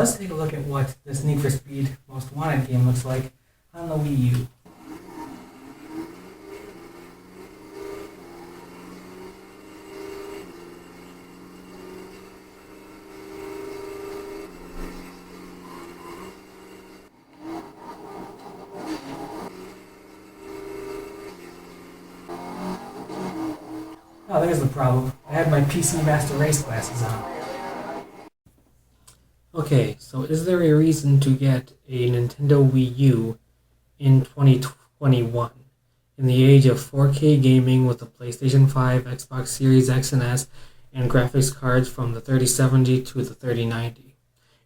let's take a look at what this Need for Speed Most Wanted game looks like on the Wii U. Oh, there's the problem. I had my PC Master Race glasses on. Okay, so is there a reason to get a Nintendo Wii U in 2021? In the age of 4K gaming with the PlayStation 5, Xbox Series X and S, and graphics cards from the 3070 to the 3090.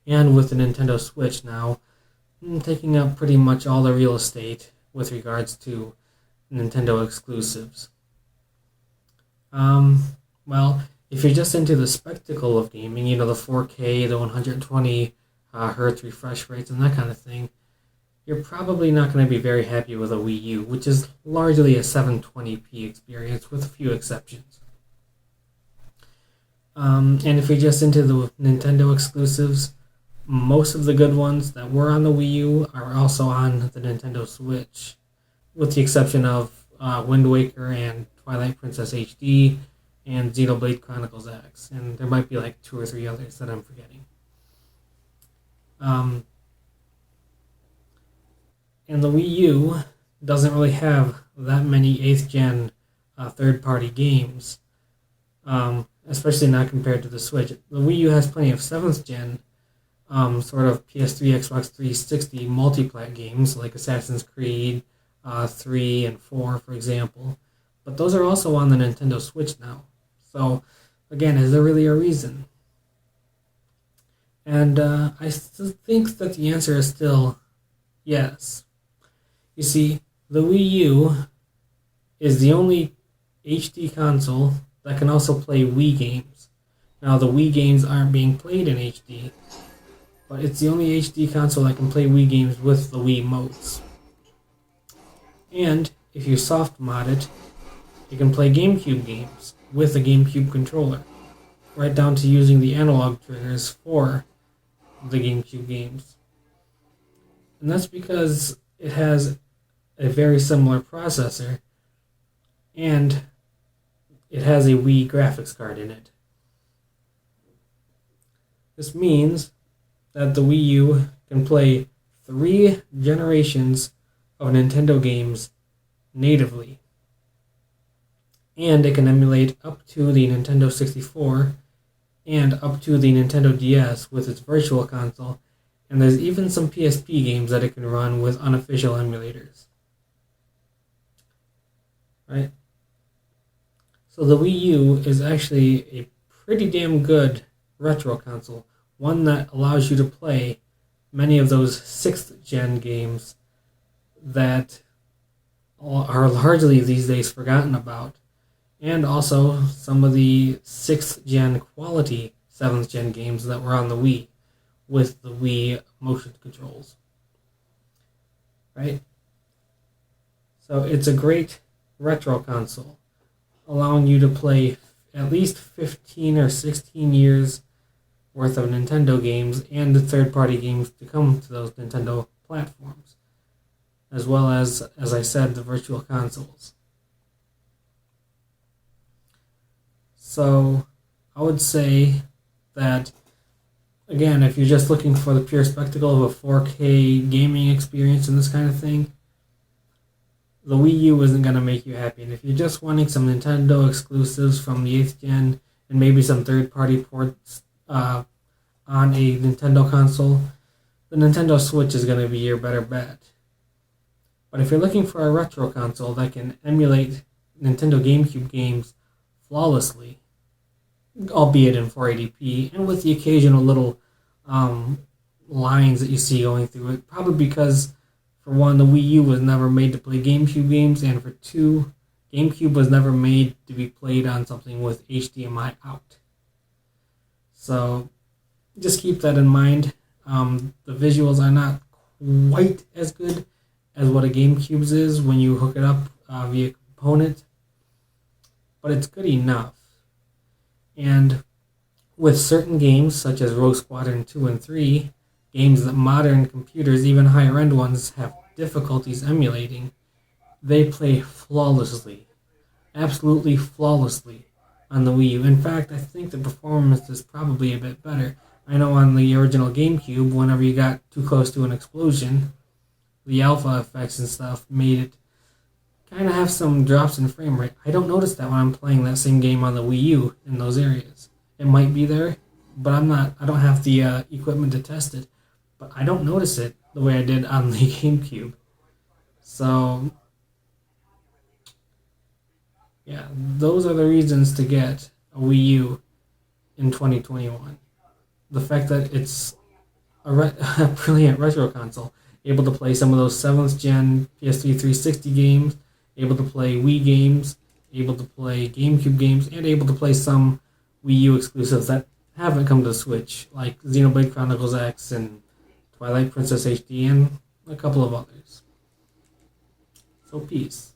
And with the Nintendo Switch now taking up pretty much all the real estate with regards to Nintendo exclusives. Well, if you're just into the spectacle of gaming, the 4K, the 120 hertz refresh rates and that kind of thing, you're probably not going to be very happy with a Wii U, which is largely a 720p experience with a few exceptions. And if you're just into the Nintendo exclusives, most of the good ones that were on the Wii U are also on the Nintendo Switch, with the exception of Wind Waker and Twilight Princess HD and Xenoblade Chronicles X, and there might be like 2 or 3 others that I'm forgetting. And the Wii U doesn't really have that many 8th gen third-party games, especially not compared to the Switch. The Wii U has plenty of 7th gen sort of PS3, Xbox 360 multi-plat games like Assassin's Creed 3 and 4, for example. But those are also on the Nintendo Switch now. So, again, is there really a reason? And I think that the answer is still yes. You see, the Wii U is the only HD console that can also play Wii games. Now, the Wii games aren't being played in HD, but it's the only HD console that can play Wii games with the Wii modes. And if you soft mod it, you can play GameCube games with a GameCube controller, right down to using the analog triggers for the GameCube games. And that's because it has a very similar processor, and it has a Wii graphics card in it. This means that the Wii U can play 3 generations of Nintendo games natively. And it can emulate up to the Nintendo 64 and up to the Nintendo DS with its virtual console, and there's even some PSP games that it can run with unofficial emulators. Right? So the Wii U is actually a pretty damn good retro console, one that allows you to play many of those 6th gen games that are largely these days forgotten about, and also some of the 6th gen quality 7th gen games that were on the Wii with the Wii motion controls. Right? So it's a great retro console, allowing you to play at least 15 or 16 years worth of Nintendo games and the third-party games to come to those Nintendo platforms, as well as I said, the virtual consoles. So I would say that, again, if you're just looking for the pure spectacle of a 4K gaming experience and this kind of thing, the Wii U isn't going to make you happy. And if you're just wanting some Nintendo exclusives from the 8th gen and maybe some third-party ports on a Nintendo console, the Nintendo Switch is going to be your better bet. But if you're looking for a retro console that can emulate Nintendo GameCube games flawlessly, albeit in 480p, and with the occasional little lines that you see going through it, probably because, for one, the Wii U was never made to play GameCube games, and for 2, GameCube was never made to be played on something with HDMI out. So just keep that in mind. The visuals are not quite as good as what a GameCube's is when you hook it up via component, but it's good enough. And with certain games, such as Rogue Squadron 2 and 3, games that modern computers, even higher end ones, have difficulties emulating, they play flawlessly. Absolutely flawlessly on the Wii U. In fact, I think the performance is probably a bit better. I know on the original GameCube, whenever you got too close to an explosion, the alpha effects and stuff made it kind of have some drops in frame rate. I don't notice that when I'm playing that same game on the Wii U in those areas. It might be there, but I don't have the equipment to test it. But I don't notice it the way I did on the GameCube. So, yeah, those are the reasons to get a Wii U in 2021. The fact that it's a brilliant retro console, able to play some of those 7th gen PS3 360 games, able to play Wii games, able to play GameCube games, and able to play some Wii U exclusives that haven't come to Switch, like Xenoblade Chronicles X and Twilight Princess HD, and a couple of others. So peace.